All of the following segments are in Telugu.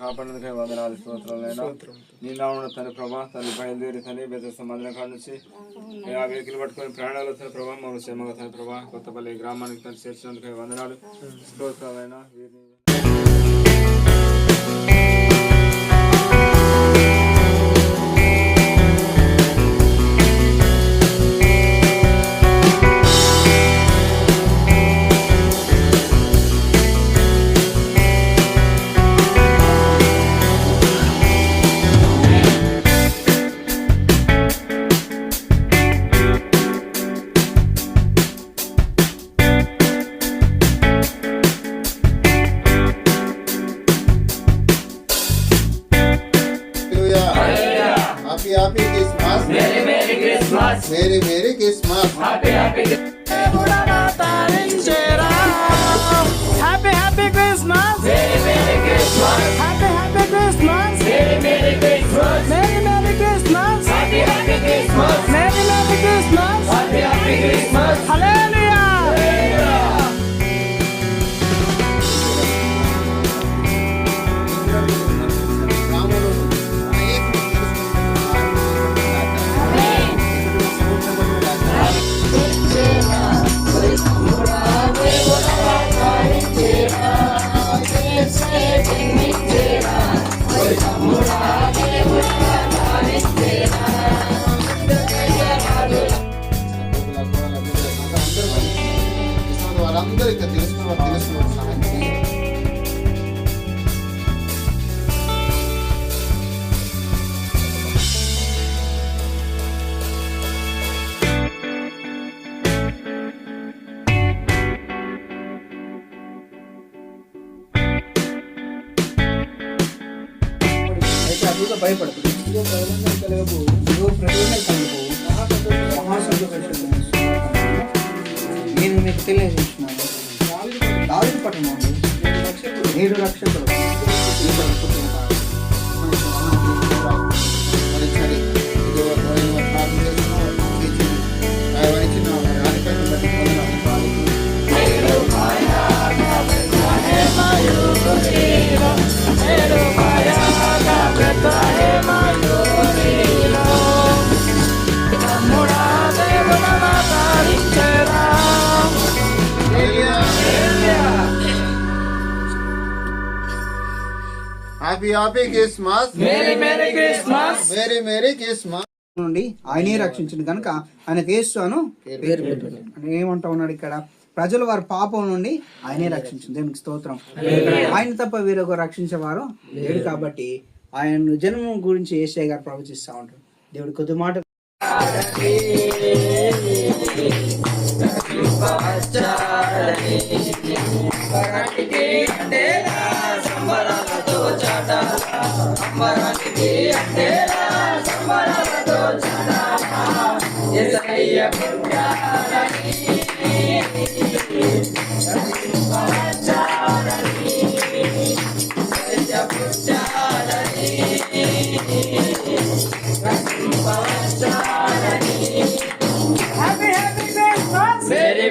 కాపాడినందుకే వందనాలు స్తోత్రాలైనా. నీ నామమున తండ్రి ప్రభా తల్లి బయలుదేరి తండ్రి బెతస్తా మందిరం కాడ నుంచి ఆ వెహికల్ పట్టుకొని ప్రయాణాలు తండ్రి ప్రభా మమ్మల్ని క్షేమంగా తండ్రి ప్రభా కొత్తపల్లి గ్రామానికి తండ్రి చేర్చినందుకే వందనాలు స్తోత్రాలైనా. Happy Christmas. Merry Christmas. Merry Christmas. Happy Christmas. Happy Christmas. Merry Christmas. Happy Christmas. Merry Christmas. Merry Christmas. Happy Christmas. Merry Christmas. Happy Christmas. Hallelujah. వాళ్ళందరూ ఇక్కడ తెలుసుకున్న సహాయం చేయాలి. అయితే అదుగా భయపడదు నేను మీకు తెలియజేస్తున్నాను. దావీదు పట్టణంలో 7 రక్షకులు happy Christmas. Merry Christmas. Merry Christmas నుండి ఆయనే రక్షించింది కనుక ఆయనకు యేసు అను పేరు పెట్టండి అని ఏమంటా ఉన్నాడు ఇక్కడ. ప్రజలు వారి పాపం నుండి ఆయనే రక్షించింది. దేవునికి స్తోత్రం. ఆయన తప్ప వేరొక రక్షించేవారు లేడు కాబట్టి ఆయన జన్మం గురించి యేసయ్య గారు ప్రవచిస్తూ ఉంటారు. దేవుడి కొద్ది మాట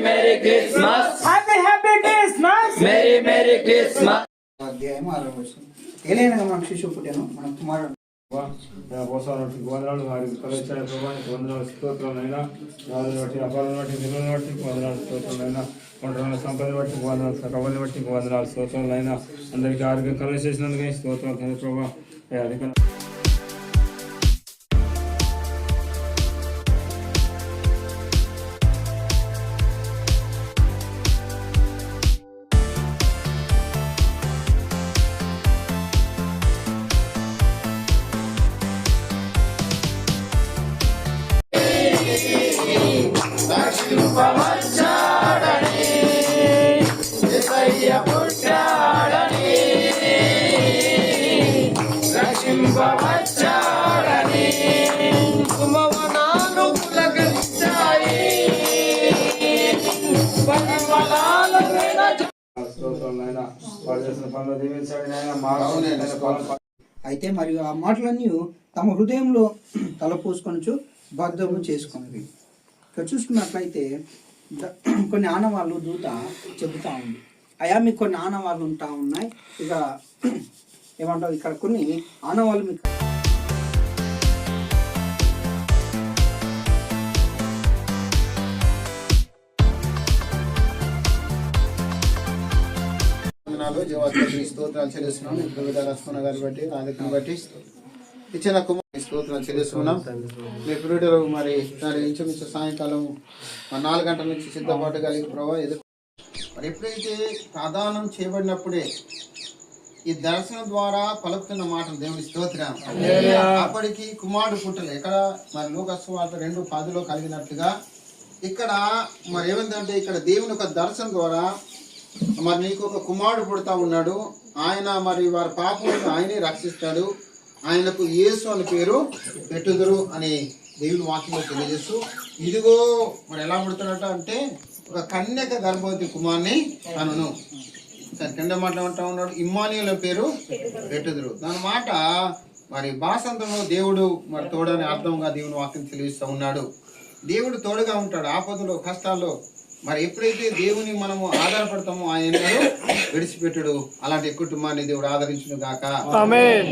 Merry Christmas. Happy Christmas. Merry Christmas. అధ్యాయం 6వ వచనం. ఏలైనగా మనకు శిశువు పుట్టాను, మన కుమారుడు వందనాలు వారికి కలిగించిన ప్రభావానికి వందనాలు స్తోత్రాలైనా. రాజుని బట్టి అపాలను బట్టి నిలువని బట్టి వందనాలు స్తోత్రాలైనా. ఒంటరి సంపద బట్టి వందనాలు, సకవల్ని బట్టి వందనాలు స్తోత్రాలైనా. అందరికీ ఆరోగ్యం కలిగేసేసినందుకే స్తోత్రాలు ప్రభావ. అధిక అయితే మరియు ఆ మాటలన్నీ తమ హృదయంలో తలపోసుకొనుచు భద్రము చేసుకున్నవి. ఇక్కడ చూసుకున్నట్లయితే కొన్ని ఆనవాళ్ళు దూత చెబుతా ఉంది. అయా మీకు కొన్ని ఆనవాళ్ళు ఉంటా ఉన్నాయి. ఇక ఏమంటారు ఇక్కడ కొన్ని ఆనవాళ్ళు మీకు వందనాలు జీవాత్మకి స్తోత్రాలు చెల్లిస్తున్నాం. ఇప్పుడు లక్ష్మణ గారిని బట్టి రాధికను బట్టి ఇచ్చిన కుమార్ స్తోత్రాలు చెల్లిస్తున్నాం. మీ పిల్లలు మరి ఇంచుమించు సాయంకాలం 4 గంటల నుంచి సిద్ధపాటు కలిగి ప్రభావ ఎదురు మరి ఎప్పుడైతే ప్రదానం చేయబడినప్పుడే ఈ దర్శనం ద్వారా పలుకుతున్న మాటలు దేవుని స్తోత్రం. అప్పటికి కుమారుడు పుట్టలే. ఇక్కడ మరి లోకస్సు వార్త 2:10 కలిగినట్లుగా ఇక్కడ మరి ఏమిటంటే ఇక్కడ దేవుని ఒక దర్శనం ద్వారా మరి నీకు ఒక కుమారుడు పుడతా ఉన్నాడు. ఆయన మరి వారి పాపములను ఆయనే రక్షిస్తాడు. ఆయనకు యేసు అని పేరు పెట్టుదురు అని దేవుని వాక్యంలో తెలియజేస్తూ ఇదిగో మరి ఎలా పుడతాడట అంటే ఒక కన్యక గర్భవతి కుమార్ని కనును. కింద మాట్లాడుతూ ఉన్నాడు ఇమ్మానుయేలు పేరు పెట్టుదురు. దాని మాట మరి భాషంతంలో దేవుడు మరి తోడని అర్థంగా దేవుని వాక్యం తెలియజేస్తూ ఉన్నాడు. దేవుడు తోడుగా ఉంటాడు ఆపదలో కష్టాల్లో. మరి ఎప్పుడైతే దేవుని మనము ఆధారపడతామో ఆయన విడిచిపెట్టుడు. అలాంటి కుటుంబాన్ని దేవుడు ఆదరించును గాక,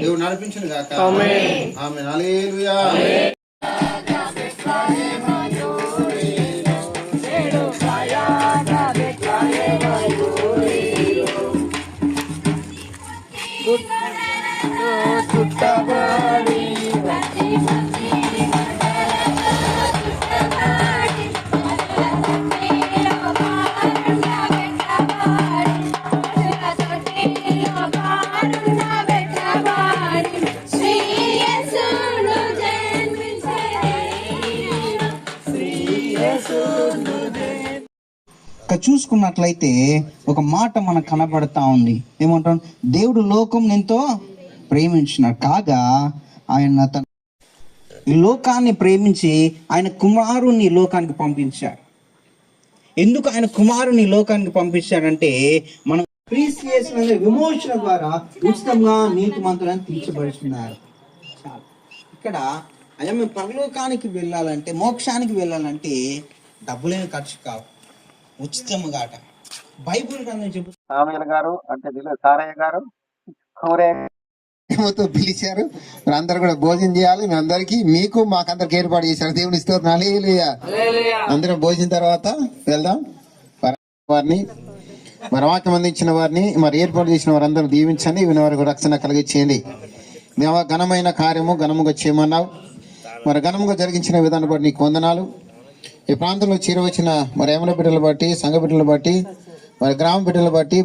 దేవుడు నడిపించును గాక. ఆమేన్. హల్లెలూయా. ఇక్కడ చూసుకున్నట్లయితే ఒక మాట మనకు కనబడతా ఉంది. ఏమంటాం? దేవుడు లోకం ఎంతో ప్రేమించినాడు కాగా ఆయన తన ఈ లోకాన్ని ప్రేమించి ఆయన కుమారుని లోకానికి పంపించాడు. ఎందుకు ఆయన కుమారుని లోకానికి పంపించాడంటే మనం క్రీస్తు యేసు విమోచన ద్వారా ఉచితంగా నీతిమంతులను తీర్చబడుతున్నారు. ఇక్కడ అయ్యా మేము పరలోకానికి వెళ్ళాలంటే మోక్షానికి వెళ్ళాలంటే డబ్బులేమి ఖర్చు కావు, ఉచితముగాట. బైబుల్ గ్రంథం చెప్పు. సామయ్య గారు అంటే సారయ్య గారు కూరేతో పిలిచారు. అందరు కూడా భోజనం చేయాలి. మీ అందరికి మీకు మాకందరికి ఏర్పాటు చేశారు. దేవుని స్తోత్రం. హల్లెలూయా. అందరం భోజనం తర్వాత వెళ్దాం. వారిని మరి వాక్యం అందించిన వారిని మరి ఏర్పాటు చేసిన వారందరూ దీవించండి. విని వారికి రక్షణ కలిగించేయండి. మేము ఘనమైన కార్యము ఘనముగా చేయమన్నావు. మరి ఘనముగా జరిగించిన విధానం బట్టి నీకు వందనాలు. ఈ ప్రాంతంలో చేరవచ్చిన మరి ఏమల బిడ్డలు బట్టి, సంఘ బిడ్డలు బట్టి, మరి గ్రామ బిడ్డలు బట్టి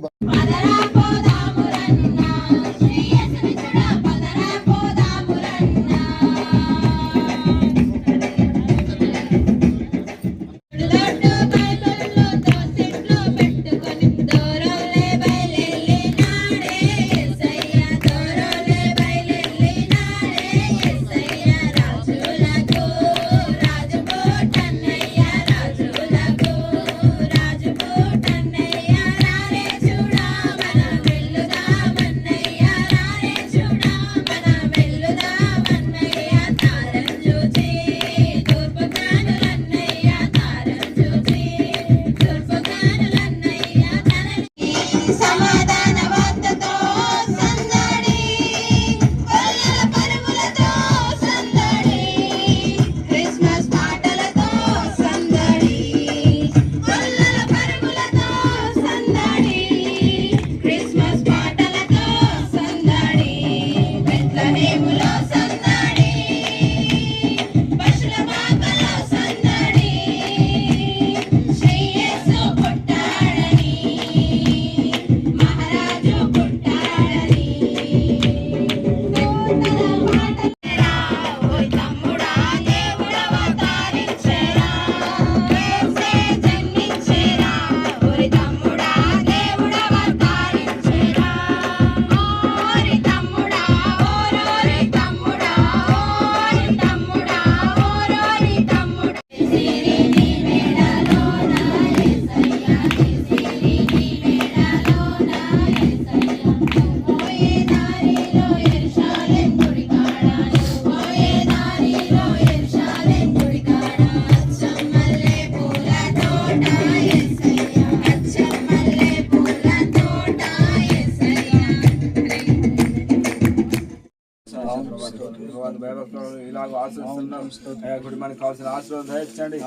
భయభక్తులు ఇలాగ ఆశ్రయిస్తున్నాం. అయ్యా కుటుంబానికి కావాల్సిన ఆశ్రయం దయచండి,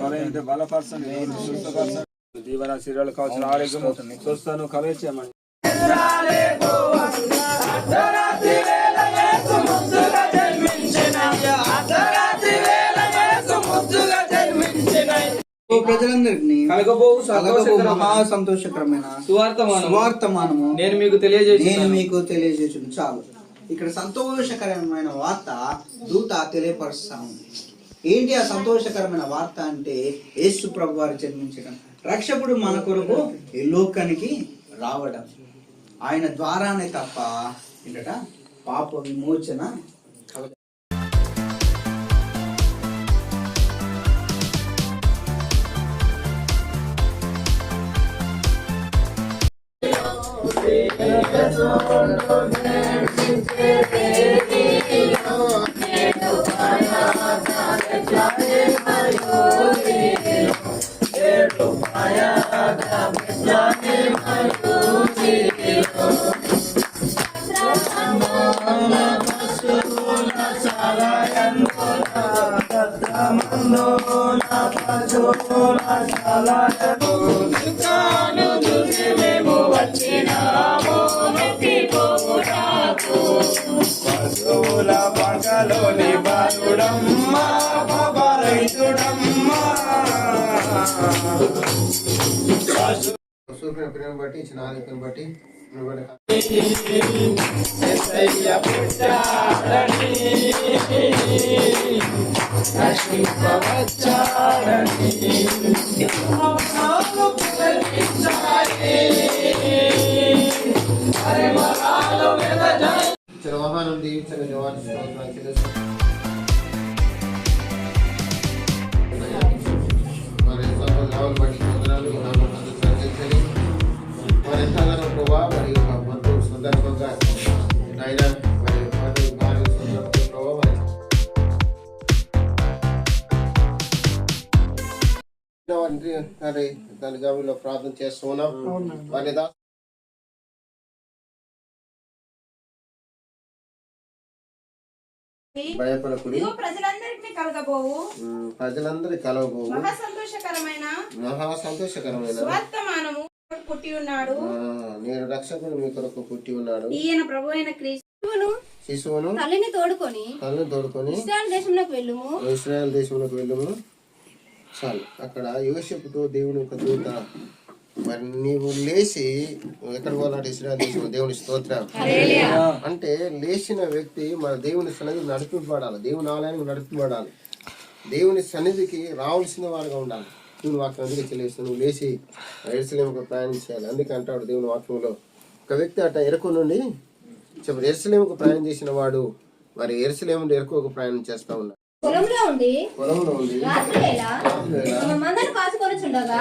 బలహీనత బలపరచండి, స్వస్థపరచండి, దీవెన శరీరాలు కావాల్సిన ఆరోగ్యం స్వస్థను కలగచేయమని. ప్రజలందరికీ కలగబోవు మహా సంతోషకరమైన సువార్తమానము నేను మీకు తెలియజేసును. చాలు. ఇక్కడ సంతోషకరమైన వార్త దూత తెలియపరుస్తా ఉంది. ఏంటి ఆ సంతోషకరమైన వార్త అంటే యేసు ప్రభు వారు జన్మించడం, రక్షకుడు మన కొరకు ఈ లోకానికి రావడం, ఆయన ద్వారానే తప్ప ఏంటట పాప విమోచన కలగ. సూర్యుని ప్రేమ బట్టి ఇచ్చిన ఆరోగ్యం బట్టి వాహనం దీవించిన జవాన్ మరి రావుల బట్టి వందనాలు. మరి ఎంతగానో ప్రభావ మరి మనకు సందర్భంగా ఆయన మరి ప్రభావ మరి దాని జాబులో ప్రార్థన చేస్తూ ఉన్నాం. మరి భయపడకుడి, ప్రజలందరికీ కలగబోవు మహా సంతోషకరమైన సువర్తమానము పుట్టి ఉన్నాడు. నేను రక్షకుడు మీ కొరకు పుట్టి ఉన్నాడు. ఈయన ప్రభు అయిన క్రీస్తును శిశువును తల్లిని తోడుకొని ఇశ్రాయేలు దేశంలోకి వెళ్ళుము. చాలు. అక్కడ యోసేపుతో దేవుని యొక్క దూత మరి నీవు లేచి ఎక్కడ పోవాలంటే ఇశ్రాయేలు దేశంలో దేవుని స్తోత్రం. అంటే లేచిన వ్యక్తి మన దేవుని సన్నిధికి నడిపింపబడాలి, దేవుని ఆలయానికి నడిపింపబడాలి, దేవుని సన్నిధికి రావాల్సిన వారుగా ఉండాలి. దేవుని వాక్యం అందుకే తెలియజేస్తాను, నువ్వు లేచి ఎరుసలేముకు ప్రయాణం చేయాలి. అందుకే అంటాడు దేవుని వాక్యంలో, ఒక వ్యక్తి అట ఎరుకు నుండి చెప్పు ఎరుసలేముకు ప్రయాణం చేసిన వాడు మరి ఎరుసలేము నుండి ఎరుకు ప్రయాణం చేస్తా ఉన్నాడు. పొలంలో ఉండి మందరం కాసుకొనిచుండగా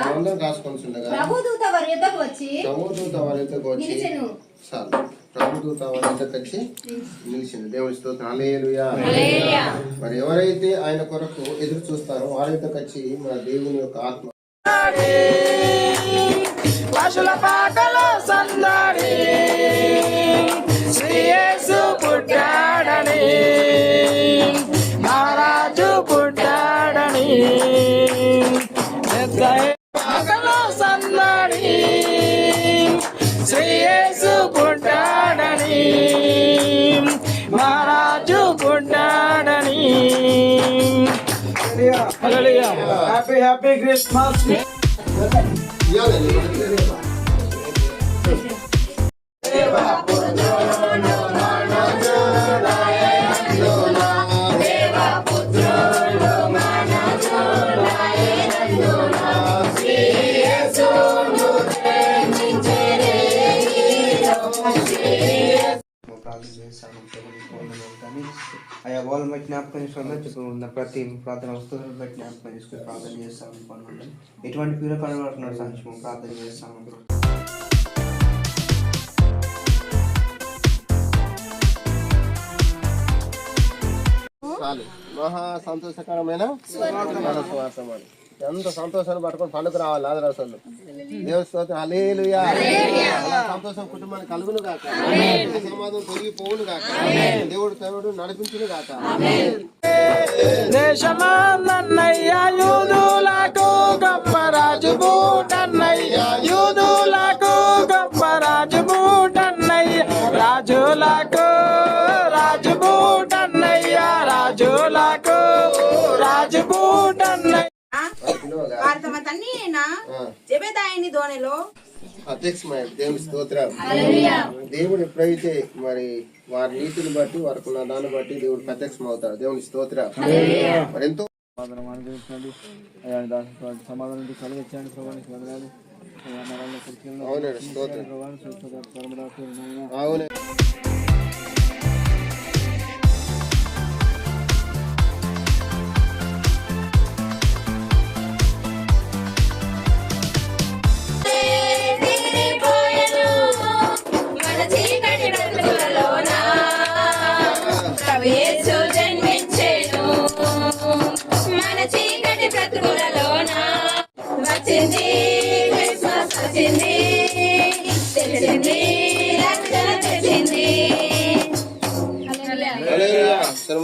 ప్రభుదూత వారి యొద్దకు వచ్చి చాలు ప్రభుదూత వారి యొద్దకు వచ్చి నిలిచింది. దేవుని స్తోత్రం. హల్లెలూయా. మరి ఎవరైతే ఆయన కొరకు ఎదురు చూస్తారో వారి యొద్దకు వచ్చి మన దేవుని యొక్క ఆత్మ పశుల పాటలో సందడి శ్రీ యేసు పుట్టాడని, మహారాజు పుట్టాడని, పాటలో సందడి శ్రీ యేసు పుట్టాడని, మహారాజు పుట్టాడని. Happy happy Christmas. అయ్యా వాళ్ళని బట్టి జ్ఞాపకం చేసుకున్న ప్రతి ప్రార్థన వస్తువులను బట్టి జ్ఞాపకం చేసుకుని ప్రార్థన చేస్తామని పనులు ఎటువంటి పీడ పడబడుతున్నాడు సంక్షేమం ప్రార్థన చేస్తామని. మహా సంతోషకరమైన స్వార్థమానం. ఎంత సంతోషాన్ని పట్టుకొని పండుగ రావాలి లాజరసలు. దేవుని స్తోత్రం. హల్లెలూయా. అలా సంతోషం కుటుంబానికి కలుగును గాక. సమాధానం తొలగిపోవును గాక. దేవుడు నడిపించును గాక. దేశమానన్నయ్య యూదులకు గొప్ప రాజు బూటన్నయ్య, యూదులకు గొప్ప రాజు బూటన్నయ్య, రాజులకు రాజు బూటన్నయ్య, రాజులకు రాజు బూటన్నయ్య. వారు తమ తండ్రి అయిన జెబెదాయిని దోణిలో అధ్యక్షమైన దేవుని స్తోత్రం. దేవుడు ఎప్పుడైతే మరి వారి నీతిని బట్టి వారికి ఉన్న దాన్ని బట్టి దేవుడు ప్రత్యక్షం అవుతాడు. దేవుని స్తోత్రం. మరి ఎంతో సమాధానం అనుగ్రహించండి అయ్యా, దాని సమాధానం కలిగించండి ప్రభానికి వందనాలు. అవునండి స్తోత్రం. అవునండి.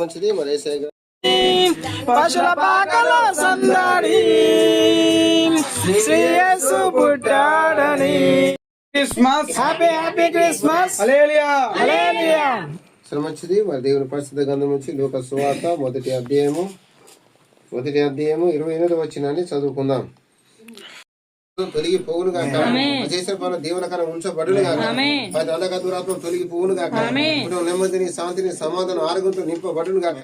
మంచిది. మరి యేసయ్య పశుల పాకల సందడి శ్రీ యేసు పుట్టాడని. Christmas, happy happy Christmas. Hallelujah hallelujah. మంచిది. మరి దేవుని పరిశుద్ధ గ్రంథం నుంచి లూకా సువార్త మొదటి అధ్యాయము 28వ వచనాన్ని చదువుకుందాం. తొలగి పోవును గాక. చేసిన పనులు దీవెనకరం ఉంచబడును గాక. అలాగా దురాత్మ తొలగి పోవును గాక. నెమ్మదిని శాంతిని సమాధానం ఆరోగ్యంతో నింపబడును గాక.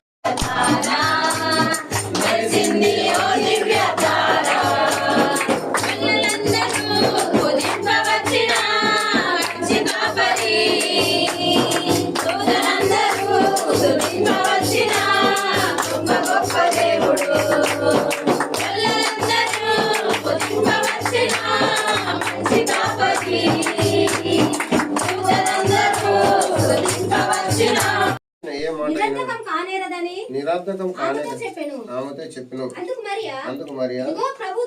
నిరర్ధకం కానేరదని ఆమెతో చెప్పెను. అందుకు మరియా ప్రభు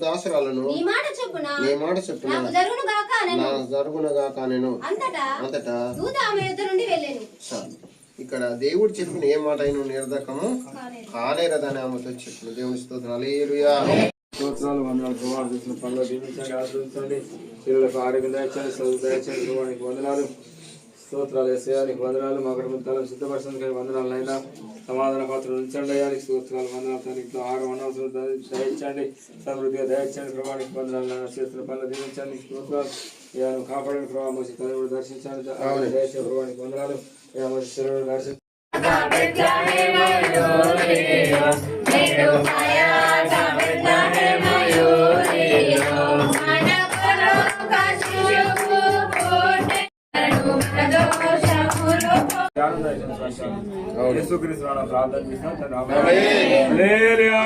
దాసురాలను నీ మాట చెప్పున నాకు జరుగును గాక నేను. అంతటా ఇక్కడ దేవుడు చెప్పిన ఏ మాట అయిన నిరర్ధకము కానేరదని ఆమెతో చెప్పిన. దేవుని స్తోత్రం. హల్లెలూయా. స్తోత్రాలు వందనాలు ప్రభావ చేసిన పనులు దీవించండి, ఆశ్రయించండి. పిల్లలకు ఆరోగ్యం దయచండి, చదువు దయచండి ప్రభానికి వందనాలు. స్తోత్రాలు వేసేయానికి వందనాలు. మా కుటుంబాలను సిద్ధపరచడానికి వందనాలు అయినా సమాధాన పాత్రలు ఉంచండి అయ్యానికి స్తోత్రాలు వందనాలు. తనకి ఆహారం అనవసరం దయచండి, సమృద్ధిగా దయచండి ప్రభానికి వందనాలు. చేస్తున్న పనులు దీవించండి స్తోత్రాలు. ఇయాను కాపాడని ప్రభావ మోసి తను దర్శించండి దయచే ప్రభానికి వందనాలు. ఇయా మోసి శిలువను దర్శించండి. యేసుక్రీస్తు నామమున ప్రార్థన చేస్తున్నాం. హల్లెలూయా.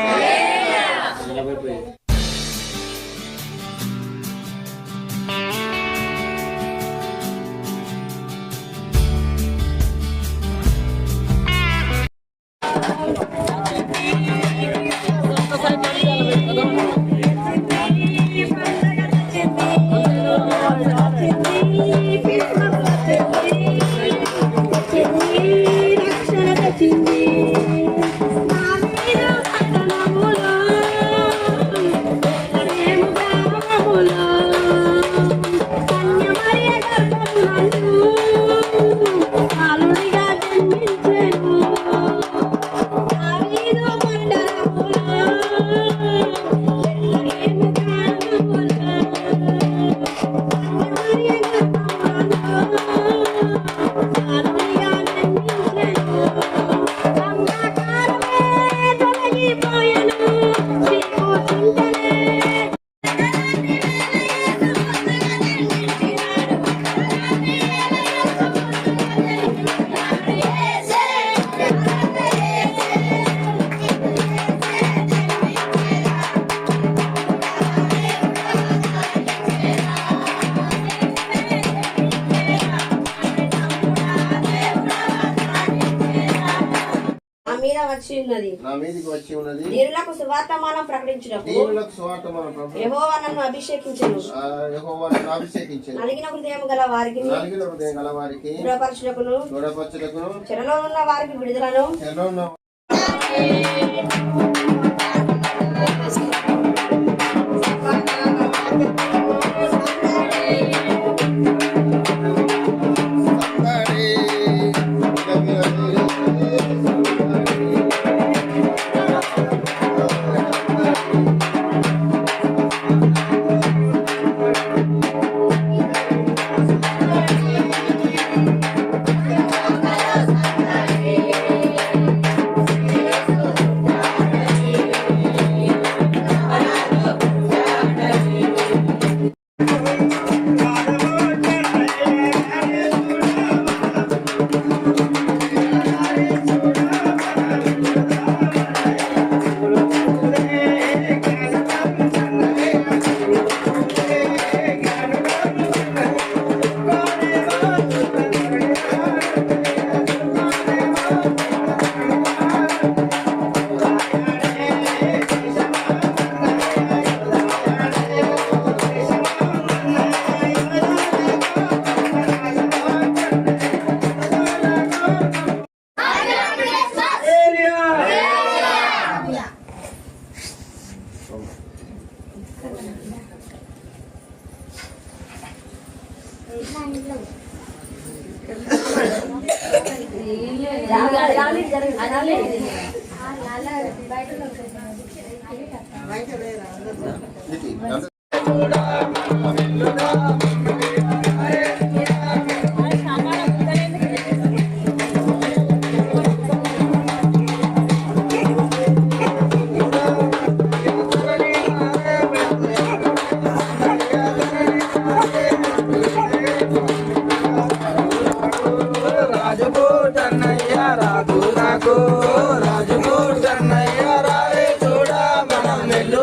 వచ్చి ఉన్నది. నా మీదికి వచ్చి ఉన్నది. దీనులకు సువార్తమానం ప్రకటించుటకు దీనులకు సువార్తమానం ప్రకటించుటకు యెహోవా నన్ను అభిషేకించెను. యెహోవా నన్ను అభిషేకించెను. నలిగిన హృదయం గల వారికి దృఢపరచుటకును చెరలో ఉన్న వారికి విడుదలను చూడా మనం వెల్లుదా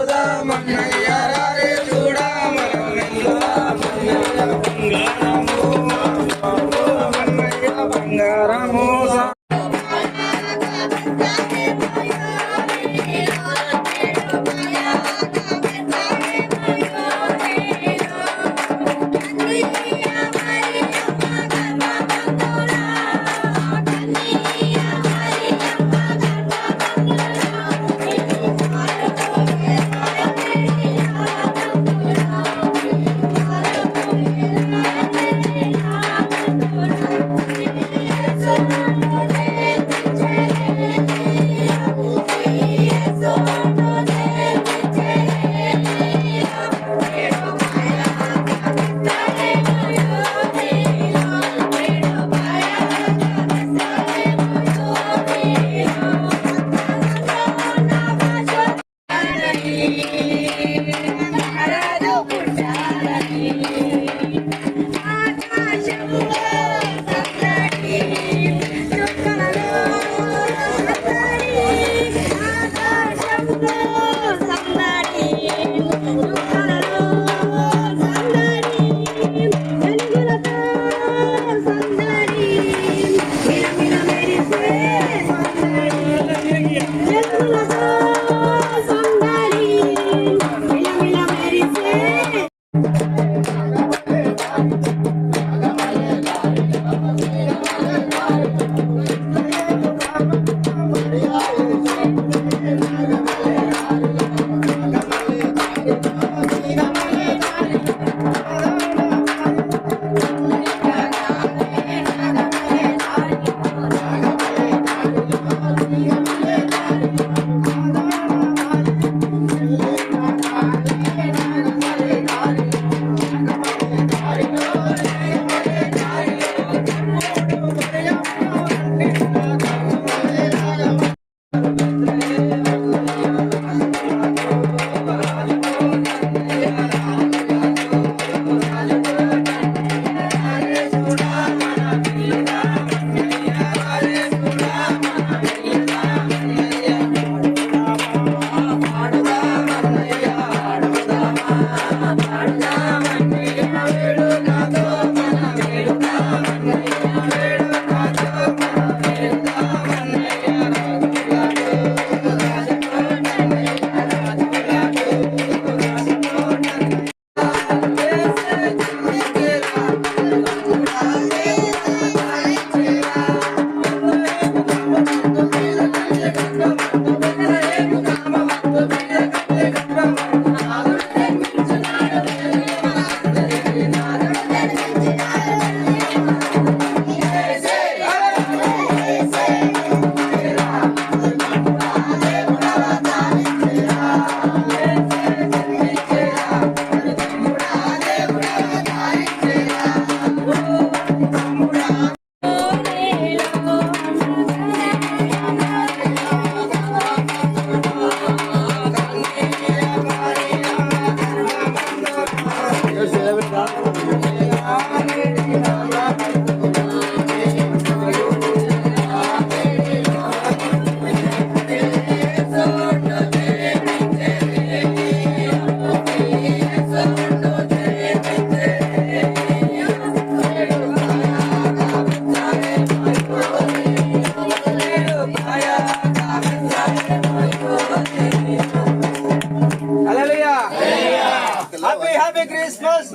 happy Christmas,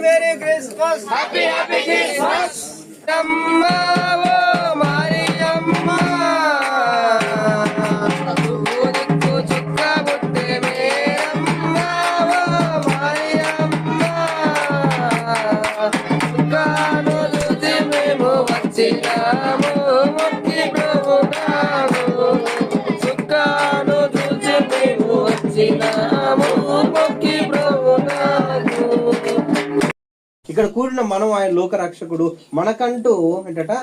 merry Christmas, happy Christmas. అమ్మ ఓ మరియమ్మ, దిక్కు చుక్క బుట్టే మేరమ్మ ఓ మరియమ్మ, చుక్కాను చూసి మేము వచ్చినాము, మొక్కి ప్రభునాము, చుక్కాను చూసి మేము వచ్చినాము, మొక్కి ప్రభునాము. ఇక్కడ కూడిన మనం ఆయన లోకరక్షకుడు మనకంటూ ఏంటట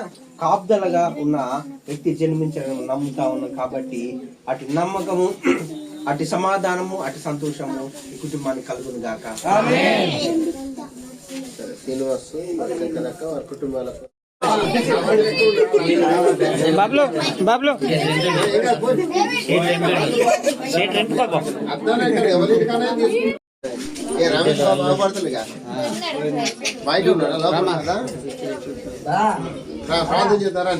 కాపుదలగా ఉన్న వ్యక్తి జన్మించడం నమ్ముతా ఉన్నాం కాబట్టి అటు నమ్మకము, అటు సమాధానము, అటు సంతోషము ఈ కుటుంబానికి కలుగును గాక. శ్రీనివాస్ వారి కుటుంబాలకు బాబులు రమేష్ బాబు అవపడుతుందిగా బయట ఉన్నాడు లోపల కదా ప్రార్థన చేస్తారా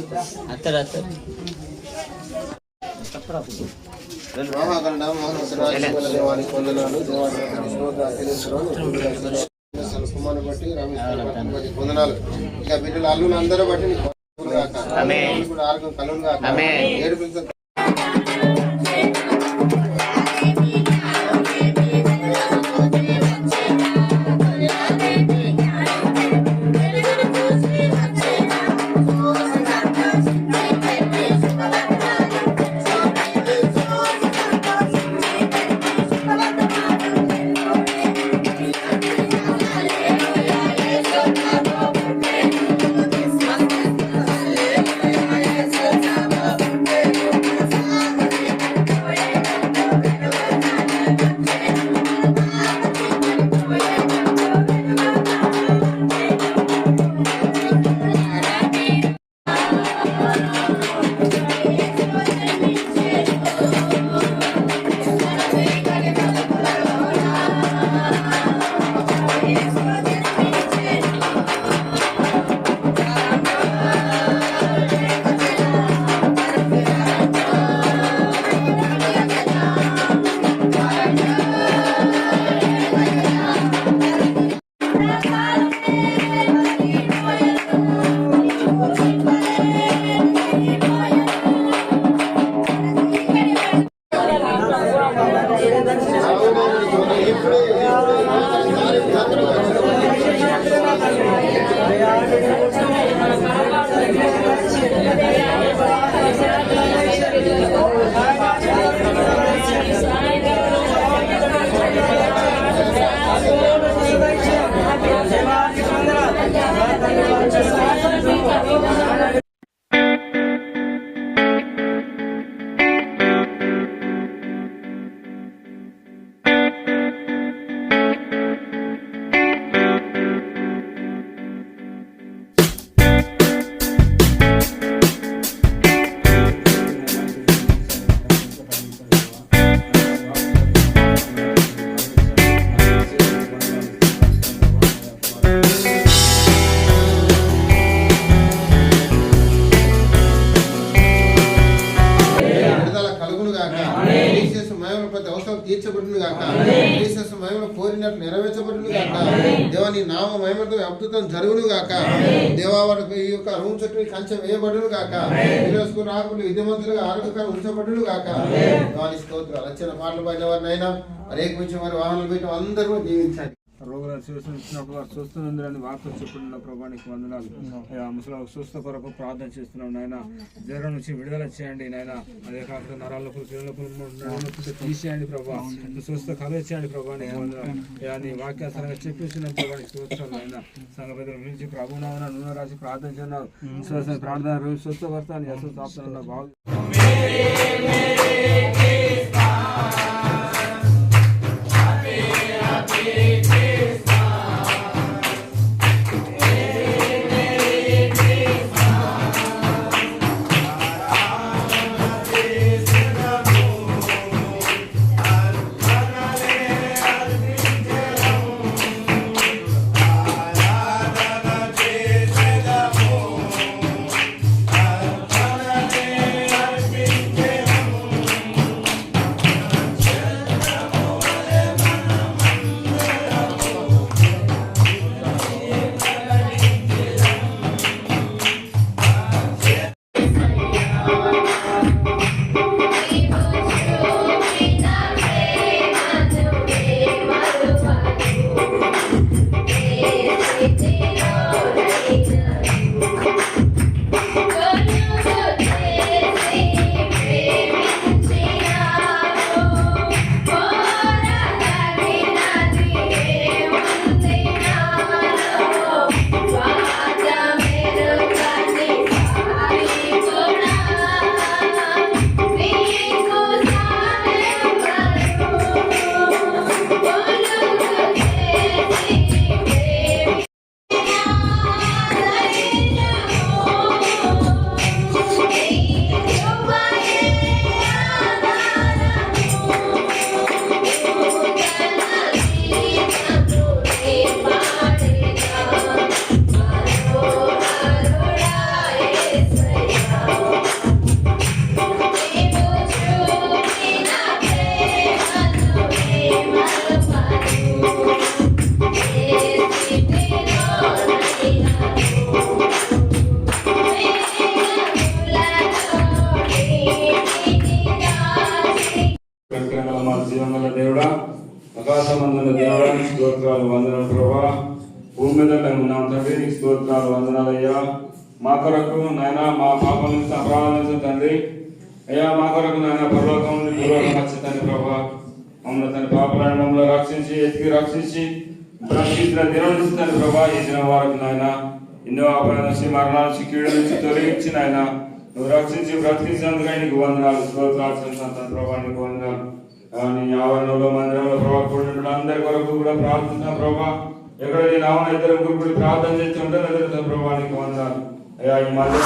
కుమారు బట్టి రమేష్ పొందనాలు ఇక బిడ్డలు అల్లులు అందరూ బట్టి ఆరోగ్యం కలుగును కాక ఏడు తీర్చబడును గాక, మహిమను కోరినట్టు నెరవేర్చబడును గాక, దేవా నీ నామ మహిమతో అద్భుతం జరుగును గాక, దేవా వారికి ఈ యొక్క రూమ్ చుట్టూ కంచెం వేయబడును గాక, ఈరోజు రాకులు విద్యమంతులుగా ఆరోగ్యకరంగా ఉంచబడును గాక. దేవాని స్తోత్రాలు. రచన పాటలు పాడిన వారినైనా అనేక నుంచి వారి వాహనాలు పెట్టిన అందరూ జీవించండి. రోగులను చూస్తున్నప్పుడు వారు చూస్తున్నందుకు వార్త చెప్పుడున్న ప్రభానికి వందనాలు. ముసలి స్వస్థ కొరకు ప్రార్థన చేస్తున్నాం నాయన. జ్వరం నుంచి విడుదల చేయండి నాయన. అదే కాకుండా నరాలకు తీసేయండి ప్రభా. స్వస్థ కలచేయండి ప్రభానికి వందనాలు. నీ వాక్యాసరంగా చెప్పేసిన ప్రభానికి చూస్తాను ఆయన. సంఘ పెద్దల గురించి ప్రభునామన నూనె రాసి ప్రార్థన చేస్తున్నారు. విశ్వాసం ప్రార్థన స్వస్థపడతాను యశస్సు బాగు. జీవంగల దేవుడా, ఆకాశమందున దేవుడా, స్తోత్రాలు వందనాలు ప్రభా. భూమి మీద మేము ఉన్నాం తండ్రి, నీకు స్తోత్రాలు వందనాలయ్యా. మా కొరకు నాయన మా పాపం నుంచి అపరాధం నుంచి తండ్రి అయ్యా, మా కొరకు నాయన పరలోకం నుండి భూలోకం వచ్చి తండ్రి ప్రభా. మమ్మల్ని తన పాపలను మమ్మల్ని రక్షించి ఎతికి రక్షించి బ్రతికించిన దినం నుంచి తండ్రి ప్రభా. ఈ దినం వరకు నాయన ఎన్నో అపరాధ నుంచి మరణాల నుంచి కీడు నుంచి తొలగించి నాయన నువ్వు రక్షించి బ్రతికించినందుకు నీకు వందనాలు, స్తోత్రాలు చెందుతాను ప్రభా. నీకు వందనాలు. నీ ఆవరణలో మందిరంలో ప్రభావ కూడిన అందరి కొరకు కూడా ప్రార్థిస్తున్నాం ప్రభా. ఎక్కడ నీ నామన ఇద్దరు గురుకుడి ప్రార్థన చేస్తుంటే ప్రభావానికి వందనాలు అయ్యా. ఈ మధ్య